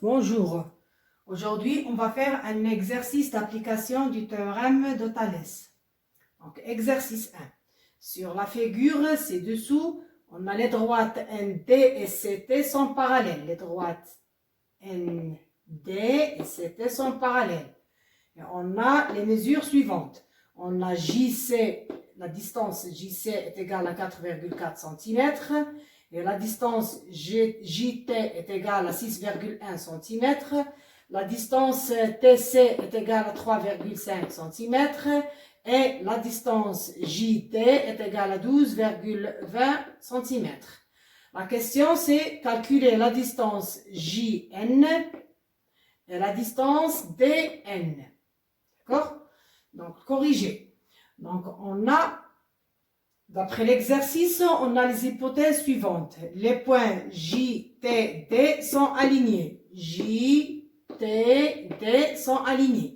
Bonjour. Aujourd'hui, on va faire un exercice d'application du théorème de Thalès. Donc, exercice 1. Sur la figure ci-dessous, on a les droites ND et CT sont parallèles. Les droites ND et CT sont parallèles. Et on a les mesures suivantes. On a JC, la distance JC est égale à 4,4 cm. Et la distance JT est égale à 6,1 cm. La distance TC est égale à 3,5 cm. Et la distance JT est égale à 12,20 cm. La question, c'est calculer la distance JN et la distance DN. D'accord? Donc, corriger. Donc, on a, d'après l'exercice, on a les hypothèses suivantes. Les points J, T, D sont alignés. J, T, D sont alignés.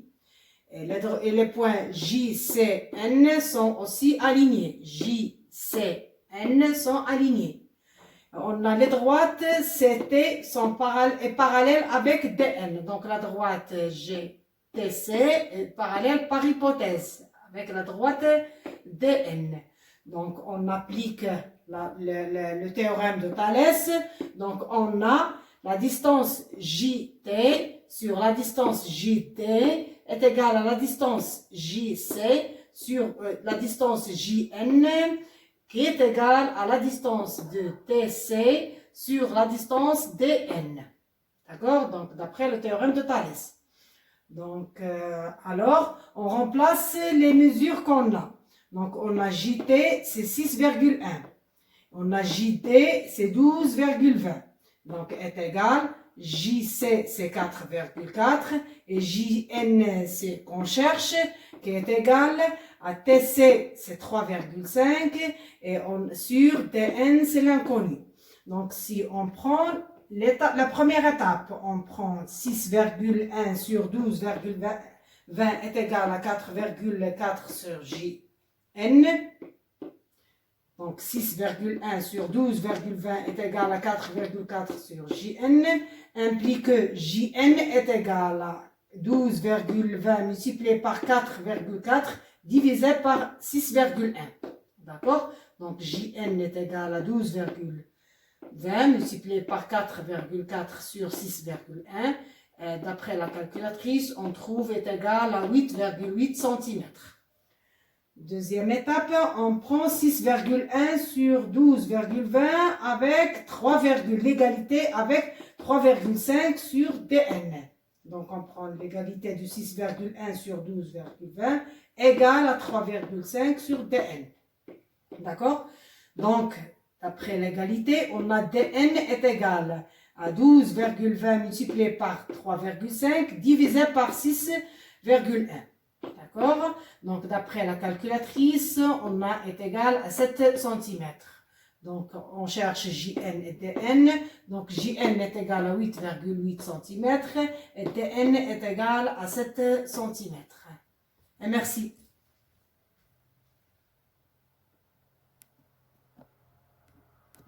Et les points J, C, N sont aussi alignés. J, C, N sont alignés. On a les droites CT sont parallèles avec DN. Donc, la droite GTC est parallèle par hypothèse avec la droite DN. Donc, on applique le théorème de Thalès. Donc, on a la distance JT sur la distance JT est égale à la distance JC sur la distance JN qui est égale à la distance de TC sur la distance DN. D'accord? Donc, d'après le théorème de Thalès. Donc, alors, on remplace les mesures qu'on a. Donc, on a JT, c'est 6,1. On a JT, c'est 12,20. Donc, est égal, JC, c'est 4,4. Et JN, c'est qu'on cherche, qui est égal à TC, c'est 3,5. Et sur DN, c'est l'inconnu. Donc, si on prend la première étape, on prend 6,1 sur 12,20 est égal à 4,4 sur JN. Donc 6,1 sur 12,20 est égal à 4,4 sur JN. Implique que JN est égal à 12,20 multiplié par 4,4 divisé par 6,1. D'accord? Donc JN est égal à 12,20 multiplié par 4,4 sur 6,1. D'après la calculatrice, on trouve est égal à 8,8 cm. Deuxième étape, on prend 6,1 sur 12,20 avec l'égalité avec 3,5 sur DN. Donc on prend l'égalité de 6,1 sur 12,20 égale à 3,5 sur DN. D'accord? Donc, d'après l'égalité, on a DN est égal à 12,20 multiplié par 3,5 divisé par 6,1. D'accord? Donc, d'après la calculatrice, on a est égal à 7 cm. Donc, on cherche JN et DN. Donc, JN est égal à 8,8 cm et DN est égal à 7 cm. Et merci.